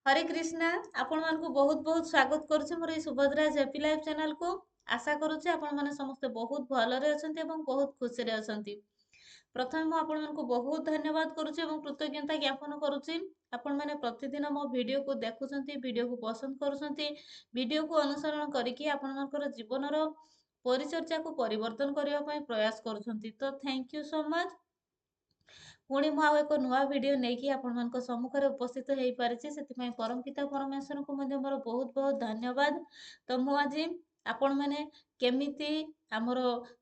हरे कृष्णा आपण मानकु बहुत बहुत स्वागत करुचे मोर ए सुभद्रा हैप्पी लाइफ चैनल को। आशा करुचे आपण माने समस्त बहुत भलरे अछंती एवं बहुत खुशी रे अछंती। प्रथमे मु आपण मानकु बहुत धन्यवाद करुचे एवं कृतज्ञता ज्ञापन करुचे। आपण माने प्रतिदिन मो वीडियो को देखुचंती, वीडियो को पसंद करुचंती, वीडियो को अनुसरण करिकि आपण मानकर जीवनर परिचर्या को परिवर्तन करिया पई प्रयास करुचंती। तो थैंक यू सो मच। पुणी मु एक नुआ वीडियो नहीं आपण सम्मुखें उपस्थित हो पारिछि से परमपिता परमेश्वर को मध्य मोर बहुत बहुत धन्यवाद। तो मु आज आपण मैंने केमिति आमर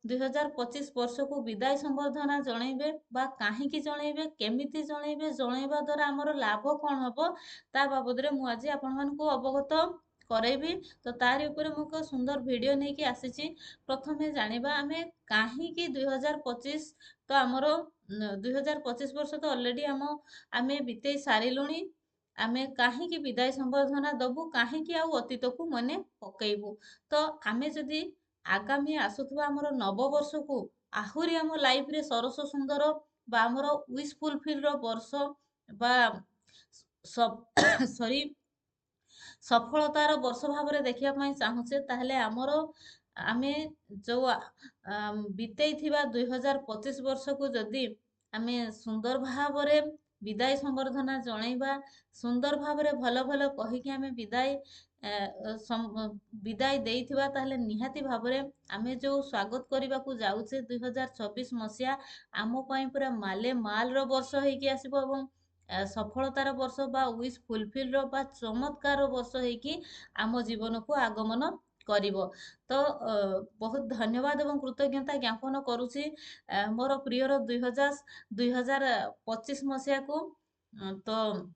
2025 वर्ष को विदाय संबर्धना जनइबे बा काहींकी जनइबे केमिति जनइबे जनइबा द्वारा आमर लाभ कौन हबो ता बाबद रे मु आज आपण मानकु अवगत करेबी। तो तारि ऊपर मु एक सुंदर वीडियो नहीं कि आसीछि। प्रथमे जानिबा आमे काहींकी 2025 तो आमर 2025 वर्ष तो ऑलरेडी आमे बितेई सारिलुणी। आमे काहींकी विदाय संबर्धना दबु काहींकी आउ अतीत को मने पकेइबु। तो आमे जदि आगामी आसुथबा हमर नव वर्ष को आहुरी आम लाइफ रे सरस सुंदर बा हमर विश फुलफिल रो वर्ष बा सब सॉरी सफलतार वर्ष भाव देखिया पई चाहूचे ताहले आमर आमे जो बितेई थिबा 2025 वर्ष को जदि आमे सुंदर भाव रे विदाय संबर्धना जणैबा सुंदर भाव रे भल भल कहिकि आमे विदाय देइथिबा ताहले निहाती भाव रे आमे जो स्वागत करबा को जाउचे 2026 मसिया आमो पई पूरा माले माल रो वर्ष हेकि आसीबो एवं सफलतार वर्ष बा विश फुलफिल रो बा चमत्कार वर्ष हेकि आम जीवन को आगमन करिवो। तो बहुत धन्यवाद एवं कृतज्ञता ज्ञापन करुछि मोर प्रियर 2025 मसिया को। तो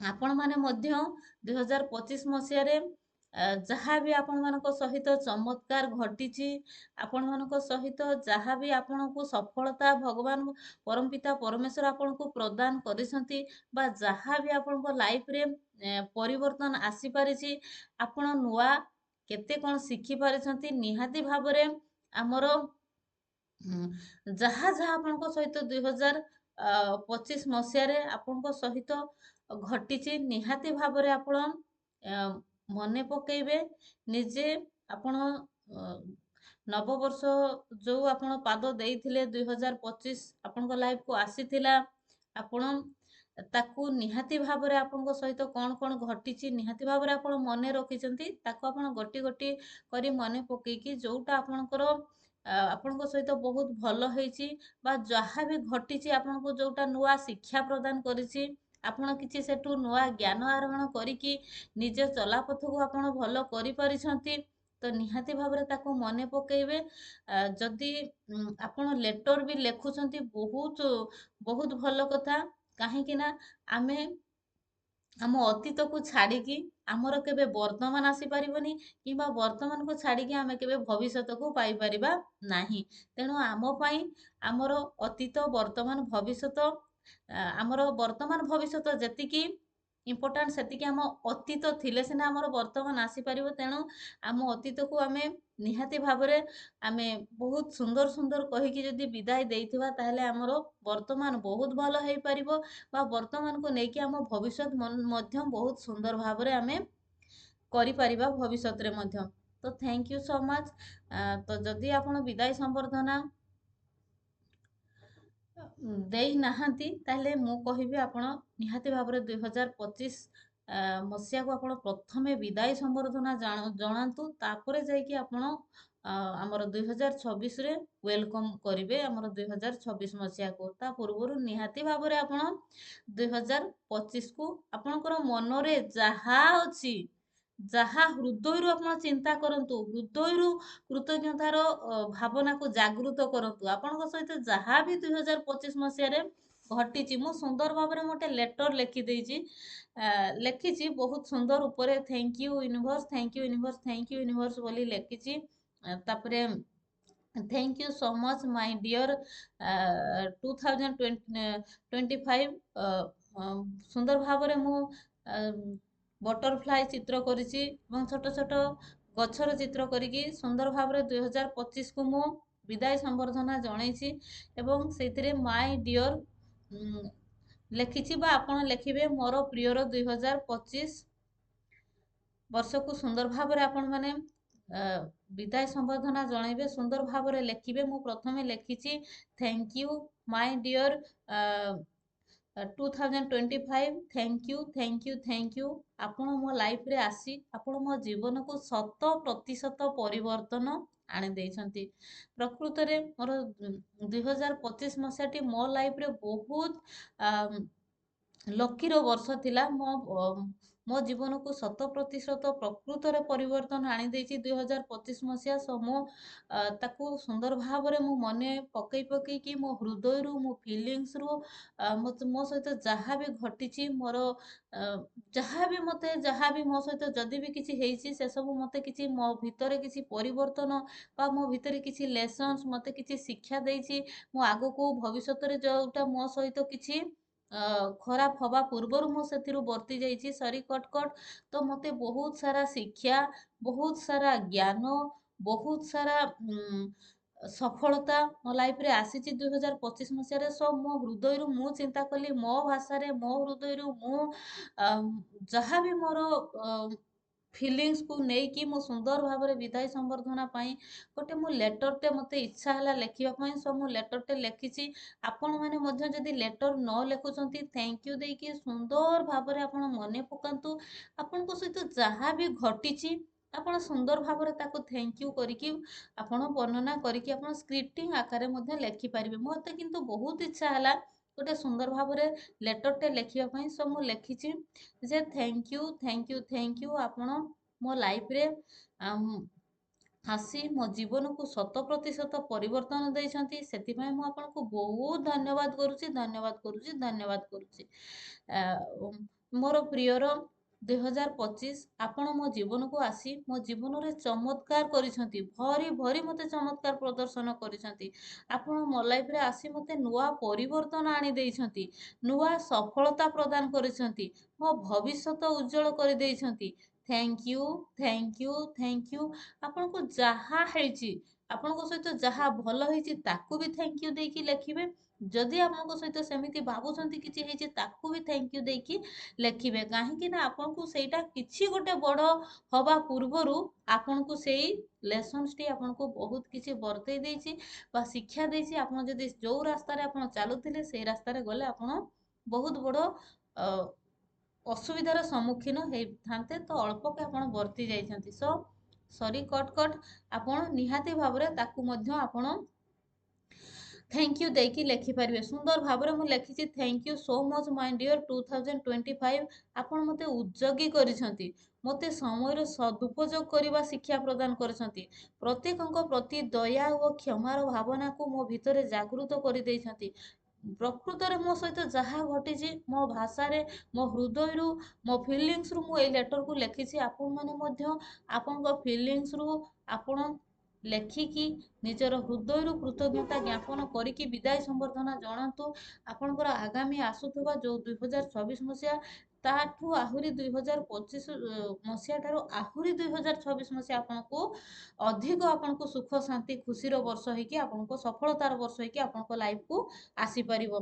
आपण माने मध्य 2025 मसिया रे जहाँ भी आपण मानक सहित चमत्कार घटिछि आपण मानक सहित जहाँ भी आपण को सफलता भगवान परमपिता परमेश्वर आपण को प्रदान करिसंती बा जहाँ भी आपण को लाइफ रे परिवर्तन आसी पारिछि आपण नुआ केते कोन शिखि पारिसंती निहाती भाव रे हमर जहाँ जहाँ आपण को सहित 2025 मसिया रे आपण को सहित घटिछि निहाती भाव रे आपण मने पकेइबे निजे आपण नववर्ष जो आपण पाद देइथिले 2025 आपण को लाइफ को आसीथिला आपण ताकू निहाती भाव रे आपण को सहित कोन कोन घटिछि निहाती भाव रे आपण मने रखिचंती ताकू आपण गोटी गोटी करी मने पकेइकी जोटा आपणकर आपण को सहित बहुत भलो हेछि बा जहाँ भी घटिछि आपण को जोटा नुआ शिक्षा प्रदान करिछि आपण किछि सेटू नुआ ज्ञान आरोहण करिकी निज चलापथ को आपण भलो करि परिछंती। तो निहाती भाव रे ताको मने पकेइबे जदि आपण लेटर भी लेखुछंती बहुत बहुत भलो कथा काहेकि ना आमे आम अतीत को छाड़िकी आमर केबे वर्तमान आसी पारिबनी किंबा वर्तमान को छाड़िकी आमे केबे भविष्यत को पाई परिबा नाही। तेणु आम पई आमर अतीत वर्तमान भविष्यत आमर वर्तमान भविष्यत जेतिकी इम्पोर्टान्ट सेतिकी आम अतीत थिले सिना आमर वर्तमान आसी पारिबो। तेणु आम अतीत को आमे निहाती भाव रे आमे बहुत सुंदर सुंदर कहिकी जदि विदाय देइथिबा ताहले आमर वर्तमान बहुत भलो हेई पारिबो बा वर्तमान को नेकी आम भविष्यत मध्य बहुत सुंदर भाव रे आमे करि परिबा भविष्यत रे मध्य। तो थैंक यू सो मच। तो जदि आपण विदाय संबर्धना देई नाहांती ताहले मु कहिबी आपण निहाती भाव रे 2025 मसिया को आपण प्रथमे विदाय संबर्धना जणांतु तापरे जाई कि आपण हमर 2026 रे वेलकम करिवे हमर 2026 मसिया को। ता पूर्वरु निहाती भाव रे आपण 2025 को आपणकर मनरे जहा अछि जहा हृदय आपण चिंता करंतु हृदय कृतज्ञतार भावना को जागृत करंतु आपण सहित जहा भी 2025 मसिया रे घटिची मु सुंदर भाव रे मोटे लेटर लिखि देइची लेखिची बहुत सुंदर ऊपर thank you universe thank you universe thank you universe बोली लिखिची। तापरे thank you so much my dear 2025 सुंदर भाव रे मु बटरफ्लाई चित्र करिछि এবং छोट छोट गछर चित्र करिकी सुंदर भाव रे 2025 को मु विदाय संबर्धना जणैछि एवं सेतिरे माय डियर ଲେଖିଛି ବା ଆପଣ ଲେଖିବେ ମୋର ପ୍ରିୟର 2025 ବର୍ଷକୁ ସୁନ୍ଦର ଭାବରେ ଆପଣମାନେ ବିଦାୟ ସମ୍ବର୍ଦ୍ଧନା ଜଣାଇବେ, ସୁନ୍ଦର ଭାବରେ ଲେଖିବେ। ମୁଁ ପ୍ରଥମେ ଲେଖିଛି thank you my dear 2025, thank you thank you thank you. ଆପଣ ମୋ ଲାଇଫରେ ଆସି ଆପଣ ମୋ ଜୀବନକୁ 100% ପରିବର୍ତ୍ତନ ଆଣିଦେଇଛନ୍ତି। ପ୍ରକୃତରେ ମୋର 2025 ମସିହାଟି ମୋ ଲାଇଫରେ ବହୁତ ଲକିର ବର୍ଷ ଥିଲା। ମୋ ଜୀବନକୁ 100% ପ୍ରକୃତରେ ପରିବର୍ତ୍ତନ ଆଣିଦେଇଛି 2025 ମସିହା। ମୁଁ ତାକୁ ସୁନ୍ଦର ଭାବରେ ମୁଁ ମନେ ପକେଇ ପକେଇକି ମୋ ହୃଦୟରୁ ମୋ ଫିଲିଙ୍ଗସରୁ ମୋ ସହିତ ଯାହା ବି ଘଟିଛି, ମୋର ଯାହା ବି ମୋ ସହିତ ଯଦି ବି କିଛି ହେଇଛି, ସେସବୁ ମୋତେ କିଛି ମୋ ଭିତରେ କିଛି ପରିବର୍ତ୍ତନ ବା ମୋ ଭିତରେ କିଛି ଲେସନ୍ସ ମୋତେ କିଛି ଶିକ୍ଷା ଦେଇଛି। ମୁଁ ଆଗକୁ ଭବିଷ୍ୟତରେ ଯୋଉଟା ମୋ ସହିତ କିଛି ଖରାପ ହବା ପୂର୍ବରୁ ମୁଁ ସେଥିରୁ ବର୍ତ୍ତି ଯାଇଛି। ସରି କଟ୍ ତ ମୋତେ ବହୁତ ସାରା ଶିକ୍ଷା, ବହୁତ ସାରା ଜ୍ଞାନ, ବହୁତ ସାରା ସଫଳତା ମୋ ଲାଇଫରେ ଆସିଛି 2025 ମସିହାରେ। ମୋ ହୃଦୟରୁ ମୁଁ ଚିନ୍ତା କଲି, ମୋ ଭାଷାରେ ମୋ ହୃଦୟରୁ ମୁଁ ଯାହା ବି ମୋର ଫିଲିଙ୍ଗସକୁ ନେଇକି ମୁଁ ସୁନ୍ଦର ଭାବରେ ବିଦାୟ ସମ୍ବର୍ଦ୍ଧନା ପାଇଁ ଗୋଟେ ମୁଁ ଲେଟରଟେ ମୋତେ ଇଚ୍ଛା ହେଲା ଲେଖିବା ପାଇଁ। ମୁଁ ଲେଟରଟେ ଲେଖିଛି। ଆପଣମାନେ ମଧ୍ୟ ଯଦି ଲେଟର ନ ଲେଖୁଛନ୍ତି, ଥ୍ୟାଙ୍କ ୟୁ ଦେଇକି ସୁନ୍ଦର ଭାବରେ ଆପଣ ମନେ ପକାନ୍ତୁ। ଆପଣଙ୍କ ସହିତ ଯାହା ବି ଘଟିଛି ଆପଣ ସୁନ୍ଦର ଭାବରେ ତାକୁ ଥ୍ୟାଙ୍କ ୟୁ କରିକି ଆପଣ ବର୍ଣ୍ଣନା କରିକି ଆପଣ ସ୍କ୍ରିପ୍ଟିଂ ଆକାରରେ ମଧ୍ୟ ଲେଖିପାରିବେ। ମୋତେ କିନ୍ତୁ ବହୁତ ଇଚ୍ଛା ହେଲା ଗୋଟେ ସୁନ୍ଦର ଭାବରେ ଲେଟରଟେ ଲେଖିବା ପାଇଁ। ମୁଁ ଲେଖିଛି ଯେ thank you thank you thank you. ଆପଣ ମୋ ଲାଇଫରେ ଆସି ମୋ ଜୀବନକୁ 100% ପରିବର୍ତ୍ତନ ଦେଇଛନ୍ତି। ସେଥିପାଇଁ ମୁଁ ଆପଣଙ୍କୁ ବହୁତ ଧନ୍ୟବାଦ କରୁଛି, ଧନ୍ୟବାଦ କରୁଛି, ଧନ୍ୟବାଦ କରୁଛି। ମୋର ପ୍ରିୟର 2025, ଆପଣ ମୋ ଜୀବନକୁ ଆସି ମୋ ଜୀବନରେ ଚମତ୍କାର କରିଛନ୍ତି। ଭରି ଭରି ମୋତେ ଚମତ୍କାର ପ୍ରଦର୍ଶନ କରିଛନ୍ତି। ଆପଣ ମୋ ଲାଇଫରେ ଆସି ମୋତେ ନୂଆ ପରିବର୍ତ୍ତନ ଆଣି ଦେଇଛନ୍ତି, ନୂଆ ସଫଳତା ପ୍ରଦାନ କରିଛନ୍ତି, ମୋ ଭବିଷ୍ୟତ ଉଜ୍ଜଳ କରିଦେଇଛନ୍ତି। Thank you thank you thank you. ଆପଣଙ୍କୁ ଯାହା ହେଇଛି, ଆପଣଙ୍କ ସହିତ ଯାହା ଭଲ ହେଇଛି ତାକୁ ବି ଥ୍ୟାଙ୍କ ୟୁ ଦେଇକି ଲେଖିବେ। ଯଦି ଆପଣଙ୍କ ସହିତ ସେମିତି ଭାବୁଛନ୍ତି କିଛି ହେଇଛି, ତାକୁ ବି ଥ୍ୟାଙ୍କ ୟୁ ଦେଇକି ଲେଖିବେ। କାହିଁକି ନା ଆପଣଙ୍କୁ ସେଇଟା କିଛି ଗୋଟେ ବଡ଼ ହବା ପୂର୍ବରୁ ଆପଣଙ୍କୁ ସେଇ ଲେସନ୍ସଟି ଆପଣଙ୍କୁ ବହୁତ କିଛି ବର୍ତ୍ତେଇ ଦେଇଛି ବା ଶିକ୍ଷା ଦେଇଛି। ଆପଣ ଯଦି ଯୋଉ ରାସ୍ତାରେ ଆପଣ ଚାଲୁଥିଲେ ସେଇ ରାସ୍ତାରେ ଗଲେ ଆପଣ ବହୁତ ବଡ଼ ଅସୁବିଧାର ସମ୍ମୁଖୀନ ହେଇଥାନ୍ତେ। ତ ଅଳ୍ପକେ ଆପଣ ବର୍ତ୍ତି ଯାଇଛନ୍ତି। ସରି କଟ୍ ଆପଣ ନିହାତି ଭାବରେ ତାକୁ ମଧ୍ୟ ଆପଣ ଥ୍ୟାଙ୍କ ୟୁ ଦେଇକି ଲେଖିପାରିବେ। ସୁନ୍ଦର ଭାବରେ ମୁଁ ଲେଖିଛି thank you so much my dear 2025। ଆପଣ ମୋତେ ଉଦ୍ଯୋଗୀ କରିଛନ୍ତି, ମୋତେ ସମୟର ସଦୁପଯୋଗ କରିବା ଶିକ୍ଷା ପ୍ରଦାନ କରିଛନ୍ତି, ପ୍ରତ୍ୟେକଙ୍କ ପ୍ରତି ଦୟା ଓ କ୍ଷମାର ଭାବନାକୁ ମୋ ଭିତରେ ଜାଗୃତ କରିଦେଇଛନ୍ତି। ପ୍ରକୃତରେ ମୋ ସହିତ ଯାହା ଘଟିଛି, ମୋ ଭାଷାରେ ମୋ ହୃଦୟରୁ ମୋ ଫିଲିଙ୍ଗସରୁ ମୁଁ ଏଇ ଲେଟରକୁ ଲେଖିଛି। ଆପଣମାନେ ମଧ୍ୟ ଆପଣଙ୍କ ଫିଲିଙ୍ଗସରୁ ଆପଣ ଲେଖିକି ନିଜର ହୃଦୟରୁ କୃତଜ୍ଞତା ଜ୍ଞାପନ କରିକି ବିଦାୟ ସମ୍ବର୍ଦ୍ଧନା ଜଣାନ୍ତୁ। ଆପଣଙ୍କର ଆଗାମୀ ଆସୁଥିବା ଯେଉଁ 2026 ମସିହା, ତାଠୁ ଆହୁରି 2025 ମସିହା ଠାରୁ ଆହୁରି 2026 ମସିହା ଆପଣଙ୍କୁ ଅଧିକ ଆପଣଙ୍କୁ ସୁଖ ଶାନ୍ତି ଖୁସିର ବର୍ଷ ହେଇକି, ଆପଣଙ୍କ ସଫଳତାର ବର୍ଷ ହେଇକି ଆପଣଙ୍କ ଲାଇଫକୁ ଆସିପାରିବ।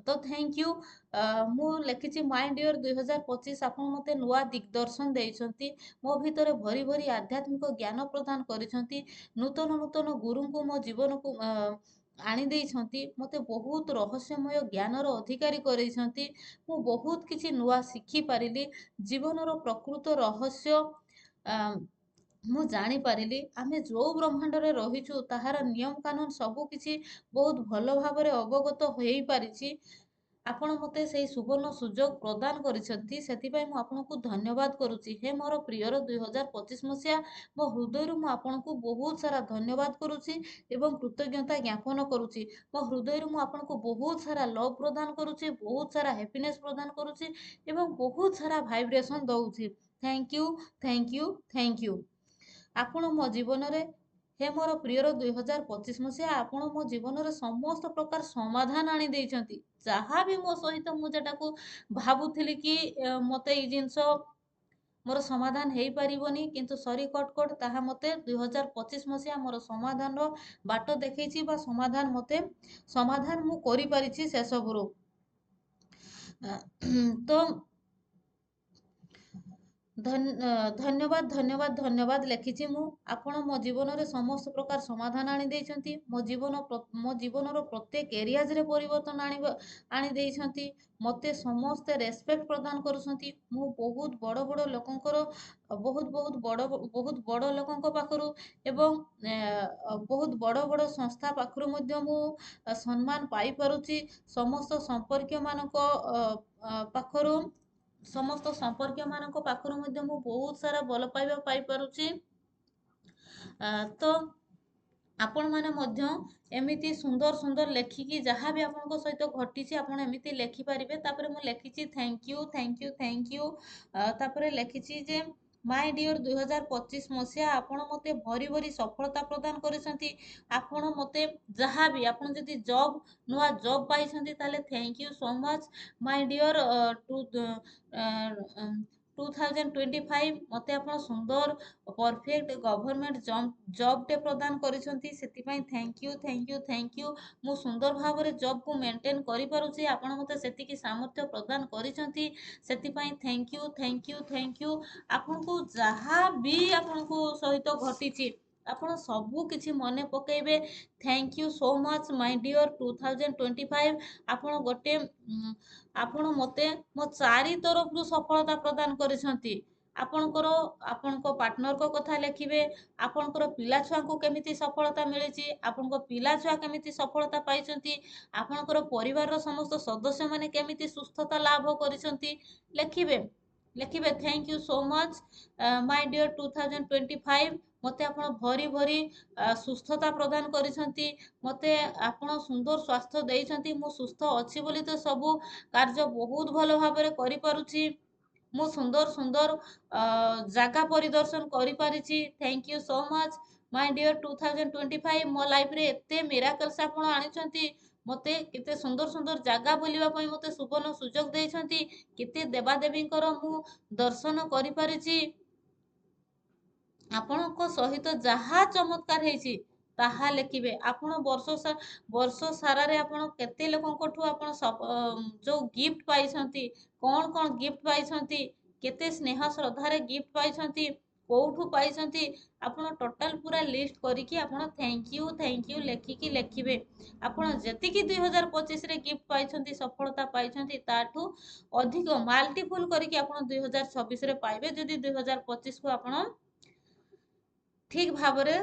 ତ ଥ୍ୟାଙ୍କ ୟୁ। ମୁଁ ଲେଖିଛି ମାଇ ଡିଅର୍ 2025, ଆପଣ ମୋତେ ନୂଆ ଦିଗଦର୍ଶନ ଦେଇଛନ୍ତି, ମୋ ଭିତରେ ଭରି ଭରି ଆଧ୍ୟାତ୍ମିକ ଜ୍ଞାନ ପ୍ରଦାନ କରିଛନ୍ତି, ନୂତନ ନୂତନ ଗୁରୁଙ୍କୁ ମୋ ଜୀବନକୁ ଆଣି ଦେଇଛନ୍ତି, ମୋତେ ବହୁତ ରହସ୍ୟମୟ ଜ୍ଞାନର ଅଧିକାରୀ କରେଇଛନ୍ତି। ମୁଁ ବହୁତ କିଛି ନୂଆ ଶିଖିପାରିଲି। ଜୀବନର ପ୍ରକୃତ ରହସ୍ୟ ମୁଁ ଜାଣିପାରିଲି। ଆମେ ଯୋଉ ବ୍ରହ୍ମାଣ୍ଡରେ ରହିଛୁ ତାହାର ନିୟମ କାନୁନ ସବୁ କିଛି ବହୁତ ଭଲ ଭାବରେ ଅବଗତ ହେଇପାରିଛି। ଆପଣ ମୋତେ ସେଇ ସୁବର୍ଣ୍ଣ ସୁଯୋଗ ପ୍ରଦାନ କରିଛନ୍ତି, ସେଥିପାଇଁ ମୁଁ ଆପଣଙ୍କୁ ଧନ୍ୟବାଦ କରୁଛି। ହେ ମୋର ପ୍ରିୟର 2025 ମସିହା, ମୋ ହୃଦୟରୁ ମୁଁ ଆପଣଙ୍କୁ ବହୁତ ସାରା ଧନ୍ୟବାଦ କରୁଛି ଏବଂ କୃତଜ୍ଞତା ଜ୍ଞାପନ କରୁଛି। ମୋ ହୃଦୟରୁ ମୁଁ ଆପଣଙ୍କୁ ବହୁତ ସାରା ଲଭ୍ ପ୍ରଦାନ କରୁଛି, ବହୁତ ସାରା ହ୍ୟାପିନେସ୍ ପ୍ରଦାନ କରୁଛି ଏବଂ ବହୁତ ସାରା ଭାଇବ୍ରେସନ ଦଉଛି। Thank you thank you thank you. ଆପଣ ମୋ ଜୀବନରେ, ହେ ମୋର ପ୍ରିୟର 2025 ମସିହା, ଆପଣ ମୋ ଜୀବନରେ ସମସ୍ତ ପ୍ରକାର ସମାଧାନ ଆଣି ଦେଇଛନ୍ତି। ଯାହା ବି ମୋ ସହିତ ମୁଁ ଯେଟାକୁ ଭାବୁଥିଲି କି ମୋତେ ଏଇ ଜିନିଷ ମୋର ସମାଧାନ ହେଇପାରିବନି, କିନ୍ତୁ ସରି କଟ୍ ତାହା ମୋତେ 2025 ମସିହା ମୋର ସମାଧାନର ବାଟ ଦେଖେଇଛି ବା ସମାଧାନ ମୁଁ କରିପାରିଛି ସେସବୁରୁ। तो ଧନ୍ୟବାଦ ଧନ୍ୟବାଦ ଧନ୍ୟବାଦ ଲେଖିଛି ମୁଁ। ଆପଣ ମୋ ଜୀବନରେ ସମସ୍ତ ପ୍ରକାର ସମାଧାନ ଆଣି ଦେଇଛନ୍ତି। ମୋ ଜୀବନର ପ୍ରତ୍ୟେକ ଏରିଆଜରେ ପରିବର୍ତ୍ତନ ଆଣି ଦେଇଛନ୍ତି। ମୋତେ ସମସ୍ତେ ରେସପେକ୍ଟ ପ୍ରଦାନ କରୁଛନ୍ତି। ମୁଁ ବହୁତ ବଡ଼ ବଡ଼ ଲୋକଙ୍କର ବହୁତ ବଡ଼ ଲୋକଙ୍କ ପାଖରୁ ଏବଂ ବହୁତ ବଡ଼ ବଡ଼ ସଂସ୍ଥା ପାଖରୁ ମଧ୍ୟ ମୁଁ ସମ୍ମାନ ପାଇପାରୁଛି। ପାଖରୁ ସମସ୍ତ ସମ୍ପର୍କୀୟ ମାନଙ୍କ ପାଖରୁ ମଧ୍ୟ ମୁଁ ବହୁତ ସାରା ଭଲ ପାଇବା ପାଇପାରୁଛି। ତ ଆପଣମାନେ ମଧ୍ୟ ଏମିତି ସୁନ୍ଦର ସୁନ୍ଦର ଲେଖିକି ଯାହା ବି ଆପଣଙ୍କ ସହିତ ଘଟିଛି ଆପଣ ଏମିତି ଲେଖିପାରିବେ। ତାପରେ ମୁଁ ଲେଖିଛି thank you thank you thank you. ତାପରେ ଲେଖିଛି ଯେ ମାଇ ଡିଅର 2025 ମସିହା ଆପଣ ମୋତେ ଭରି ଭରି ସଫଳତା ପ୍ରଦାନ କରିଛନ୍ତି। ଆପଣ ମୋତେ ଯାହା ବି ଆପଣ ଯଦି ନୂଆ ଜବ୍ ପାଇଛନ୍ତି ତାହେଲେ thank you so much my dear 2025 ମୋତେ ଆପଣ ସୁନ୍ଦର ପରଫେକ୍ଟ ଗଭର୍ଣ୍ଣମେଣ୍ଟ ଜବ୍ଟେ ପ୍ରଦାନ କରିଛନ୍ତି। ସେଥିପାଇଁ thank you thank you thank you. ମୁଁ ସୁନ୍ଦର ଭାବରେ ଜବ୍କୁ ମେଣ୍ଟେନ୍ କରିପାରୁଛି। ଆପଣ ମୋତେ ସେତିକି ସାମର୍ଥ୍ୟ ପ୍ରଦାନ କରିଛନ୍ତି। ସେଥିପାଇଁ thank you thank you thank you. ଆପଣଙ୍କୁ ଯାହା ବି ଆପଣଙ୍କୁ ସହିତ ଘଟିଛି ଆପଣ ସବୁ କିଛି ମନେ ପକାଇବେ। Thank you so much my dear 2025। ଆପଣ ମୋତେ ମୋ ଚାରି ତରଫରୁ ସଫଳତା ପ୍ରଦାନ କରିଛନ୍ତି। ଆପଣଙ୍କ ପାର୍ଟନରଙ୍କ କଥା ଲେଖିବେ। ଆପଣଙ୍କର ପିଲାଛୁଆଙ୍କୁ କେମିତି ସଫଳତା ମିଳିଛି, ଆପଣଙ୍କ ପିଲାଛୁଆ କେମିତି ସଫଳତା ପାଇଛନ୍ତି, ଆପଣଙ୍କର ପରିବାରର ସମସ୍ତ ସଦସ୍ୟମାନେ କେମିତି ସୁସ୍ଥତା ଲାଭ କରିଛନ୍ତି ଲେଖିବେ thank you so much my dear 2025। ମୋତେ ଆପଣ ଭରି ଭରି ସୁସ୍ଥତା ପ୍ରଦାନ କରିଛନ୍ତି। ମୋତେ ଆପଣ ସୁନ୍ଦର ସ୍ୱାସ୍ଥ୍ୟ ଦେଇଛନ୍ତି। ମୁଁ ସୁସ୍ଥ ଅଛି ବୋଲି ତ ସବୁ କାର୍ଯ୍ୟ ବହୁତ ଭଲ ଭାବରେ କରିପାରୁଛି। ମୁଁ ସୁନ୍ଦର ସୁନ୍ଦର ଜାଗା ପରିଦର୍ଶନ କରିପାରିଛି। Thank you so much my dear 2025। ମୋ ଲାଇଫରେ ଏତେ ମିରାକଲ୍ସ ଆପଣ ଆଣିଛନ୍ତି। ମୋତେ କେତେ ସୁନ୍ଦର ସୁନ୍ଦର ଜାଗା ବୁଲିବା ପାଇଁ ମୋତେ ସୁବର୍ଣ୍ଣ ସୁଯୋଗ ଦେଇଛନ୍ତି। କେତେ ଦେବାଦେବୀଙ୍କର ମୁଁ ଦର୍ଶନ କରିପାରିଛି। ଆପଣଙ୍କ ସହିତ ଯାହା ଚମତ୍କାର ହେଇଛି ତାହା ଲେଖିବେ। ଆପଣ ବର୍ଷ ସାରାରେ ଆପଣ କେତେ ଲୋକଙ୍କଠୁ ଯୋଉ ଗିଫ୍ଟ ପାଇଛନ୍ତି, କଣ ଗିଫ୍ଟ ପାଇଛନ୍ତି, କେତେ ସ୍ନେହ ଶ୍ରଦ୍ଧାରେ ଗିଫ୍ଟ ପାଇଛନ୍ତି, କୋଉଠୁ ପାଇଛନ୍ତି, ଆପଣ ଟୋଟାଲ ପୁରା ଲିଷ୍ଟ କରିକି ଆପଣ ଥ୍ୟାଙ୍କ ୟୁ ଲେଖିକି ଲେଖିବେ। ଆପଣ ଯେତିକି 2025ରେ ଗିଫ୍ଟ ପାଇଛନ୍ତି, ସଫଳତା ପାଇଛନ୍ତି, ତାଠୁ ଅଧିକ ମାଲ୍ଟିପୁଲ କରିକି ଆପଣ 2026ରେ ପାଇବେ। ଯଦି 2025କୁ ଆପଣ ଠିକ ଭାବରେ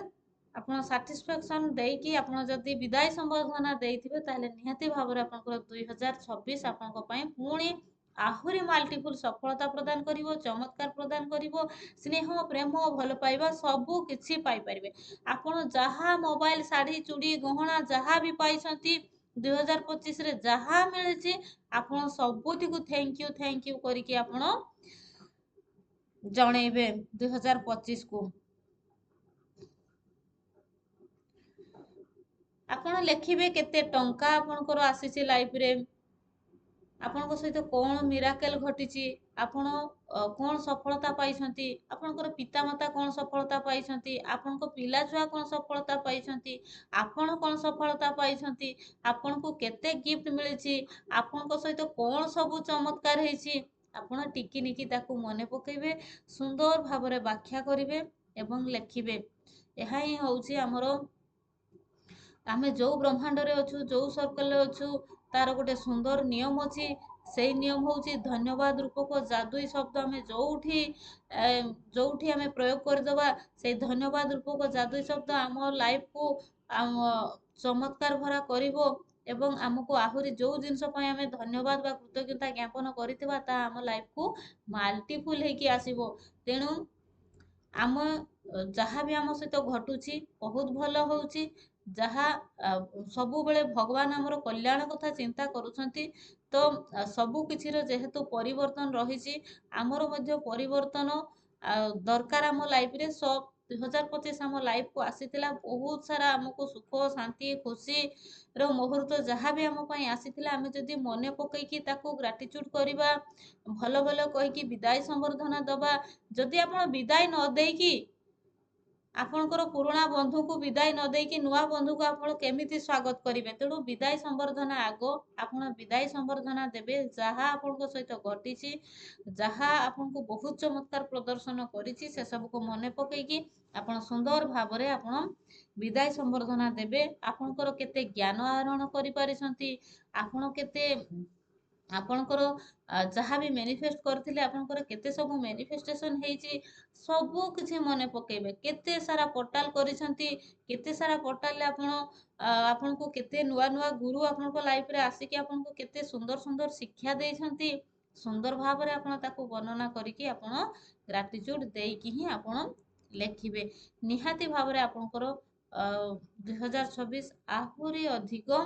ଆପଣ ସାଟିସ୍ଫାକ୍ସନ ଦେଇକି ଆପଣ ଯଦି ବିଦାୟ ସମ୍ବର୍ଦ୍ଧନା ଦେଇଥିବେ ତାହେଲେ ନିହାତି ଭାବରେ ଆପଣଙ୍କର 2026 ଆପଣଙ୍କ ପାଇଁ ପୁଣି ଆହୁରି ମାଲ୍ଟିପୁଲ ସଫଳତା ପ୍ରଦାନ କରିବ, ଚମତ୍କାର ପ୍ରଦାନ କରିବ। ସ୍ନେହ ପ୍ରେମ ଭଲ ପାଇବା ସବୁ କିଛି ପାଇପାରିବେ। ଆପଣ ଯାହା ମୋବାଇଲ ଶାଢ଼ୀ ଚୁଡ଼ି ଗହଣା ଯାହା ବି ପାଇଛନ୍ତି 2025ରେ ଯାହା ମିଳିଛି ଆପଣ ସବୁଥିକୁ ଥ୍ୟାଙ୍କ ୟୁ କରିକି ଆପଣ ଜଣେଇବେ 2025କୁ। ଆପଣ ଲେଖିବେ କେତେ ଟଙ୍କା ଆପଣଙ୍କର ଆସିଛି ଲାଇଫରେ, ଆପଣଙ୍କ ସହିତ କଣ ମିରାକେଲ ଘଟିଛି, ଆପଣ କଣ ସଫଳତା ପାଇଛନ୍ତି, ଆପଣଙ୍କର ପିତାମାତା କଣ ସଫଳତା ପାଇଛନ୍ତି, ଆପଣଙ୍କ ପିଲାଛୁଆ କଣ ସଫଳତା ପାଇଛନ୍ତି, ଆପଣ କଣ ସଫଳତା ପାଇଛନ୍ତି, ଆପଣଙ୍କୁ କେତେ ଗିଫ୍ଟ ମିଳିଛି, ଆପଣଙ୍କ ସହିତ କଣ ସବୁ ଚମତ୍କାର ହେଇଛି, ଆପଣ ଟିକି ନିକି ତାକୁ ମନେ ପକେଇବେ, ସୁନ୍ଦର ଭାବରେ ବ୍ୟାଖ୍ୟା କରିବେ ଏବଂ ଲେଖିବେ। ଏହା ହିଁ ହଉଛି ଆମେ ଯୋଉ ବ୍ରହ୍ମାଣ୍ଡରେ ଅଛୁ, ଯୋଉ ସର୍କଲରେ ଅଛୁ, ତାର ଗୋଟେ ସୁନ୍ଦର ନିୟମ ଅଛି। ସେଇ ନିୟମ ହଉଛି ଧନ୍ୟବାଦ ରୂପକ ଜାଦୁଇ ଶବ୍ଦ। ଆମେ ଯୋଉଠି ଆମେ ପ୍ରୟୋଗ କରିଦବା ସେଇ ଧନ୍ୟବାଦ ରୂପକ ଜାଦୁଇ ଶବ୍ଦ ଆମ ଲାଇଫକୁ ଆମ ଚମତ୍କାର ଭରା କରିବ ଏବଂ ଆମକୁ ଆହୁରି ଯୋଉ ଜିନିଷ ପାଇଁ ଆମେ ଧନ୍ୟବାଦ ବା କୃତଜ୍ଞତା ଜ୍ଞାପନ କରିଥିବା ତାହା ଆମ ଲାଇଫକୁ ମାଲ୍ଟିପୁଲ ହେଇକି ଆସିବ। ତେଣୁ ଆମ ଯାହା ବି ଆମ ସହିତ ଘଟୁଛି ବହୁତ ଭଲ ହଉଛି। ଯାହା ସବୁବେଳେ ଭଗବାନ ଆମର କଲ୍ୟାଣ କଥା ଚିନ୍ତା କରୁଛନ୍ତି। ତ ସବୁ କିଛିର ଯେହେତୁ ପରିବର୍ତ୍ତନ ରହିଛି, ଆମର ମଧ୍ୟ ପରିବର୍ତ୍ତନ ଦରକାର ଆମ ଲାଇଫରେ। 2025 ଆମ ଲାଇଫକୁ ଆସିଥିଲା, ବହୁତ ସାରା ଆମକୁ ସୁଖ ଶାନ୍ତି ଖୁସିର ମୁହୂର୍ତ୍ତ ଯାହା ବି ଆମ ପାଇଁ ଆସିଥିଲା, ଆମେ ଯଦି ମନେ ପକେଇକି ତାକୁ ଗ୍ରାଟିଚ୍ୟୁଡ କରିବା, ଭଲ ଭଲ କହିକି ବିଦାୟ ସମ୍ବର୍ଦ୍ଧନା ଦବା। ଯଦି ଆପଣ ବିଦାୟ ନ ଦେଇକି ଆପଣଙ୍କର ପୁରୁଣା ବନ୍ଧୁଙ୍କୁ ବିଦାୟ ନ ଦେଇକି ନୂଆ ବନ୍ଧୁକୁ ଆପଣ କେମିତି ସ୍ୱାଗତ କରିବେ? ତେଣୁ ବିଦାୟ ସମ୍ବର୍ଦ୍ଧନା ଆଗ। ଆପଣ ବିଦାୟ ସମ୍ବର୍ଦ୍ଧନା ଦେବେ ଯାହା ଆପଣଙ୍କ ସହିତ ଘଟିଛି, ଯାହା ଆପଣଙ୍କୁ ବହୁତ ଚମତ୍କାର ପ୍ରଦର୍ଶନ କରିଛି ସେସବୁକୁ ମନେ ପକେଇକି ଆପଣ ସୁନ୍ଦର ଭାବରେ ଆପଣ ବିଦାୟ ସମ୍ବର୍ଦ୍ଧନା ଦେବେ। ଆପଣଙ୍କର କେତେ ଜ୍ଞାନ ଆହରଣ କରିପାରିଛନ୍ତି, ଆପଣ କେତେ ଆପଣଙ୍କର ଯାହା ବି ମ୍ୟାନିଫେଷ୍ଟ କରିଥିଲେ ଆପଣଙ୍କର କେତେ ସବୁ ମ୍ୟାନିଫେଷ୍ଟେସନ ହେଇଛି, ସବୁ କିଛି ମନେ ପକେଇବେ। କେତେ ସାରା ପୋର୍ଟାଲ କରିଛନ୍ତି, କେତେ ସାରା ପୋର୍ଟାଲରେ ଆପଣ ଆପଣଙ୍କୁ କେତେ ନୂଆ ନୂଆ ଗୁରୁ ଆପଣଙ୍କ ଲାଇଫରେ ଆସିକି ଆପଣଙ୍କୁ କେତେ ସୁନ୍ଦର ସୁନ୍ଦର ଶିକ୍ଷା ଦେଇଛନ୍ତି, ସୁନ୍ଦର ଭାବରେ ଆପଣ ତାକୁ ବର୍ଣ୍ଣନା କରିକି ଆପଣ ଗ୍ରାଟିଚ୍ୟୁଡ ଦେଇକି ହିଁ ଆପଣ ଲେଖିବେ। ନିହାତି ଭାବରେ ଆପଣଙ୍କର 2026 ଆହୁରି ଅଧିକ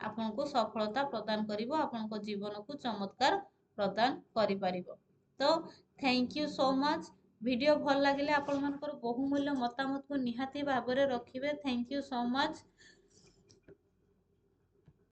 ଆପଣଙ୍କୁ ସଫଳତା ପ୍ରଦାନ କରିବ, ଆପଣଙ୍କ ଜୀବନକୁ ଚମତ୍କାର ପ୍ରଦାନ କରିପାରିବ। ତ thank you so much. Video ଭଲ ଲାଗିଲେ ଆପଣମାନଙ୍କର ବହୁମୂଲ୍ୟ ମତାମତକୁ ନିହାତି ଭାବରେ ରଖିବେ। Thank you so much.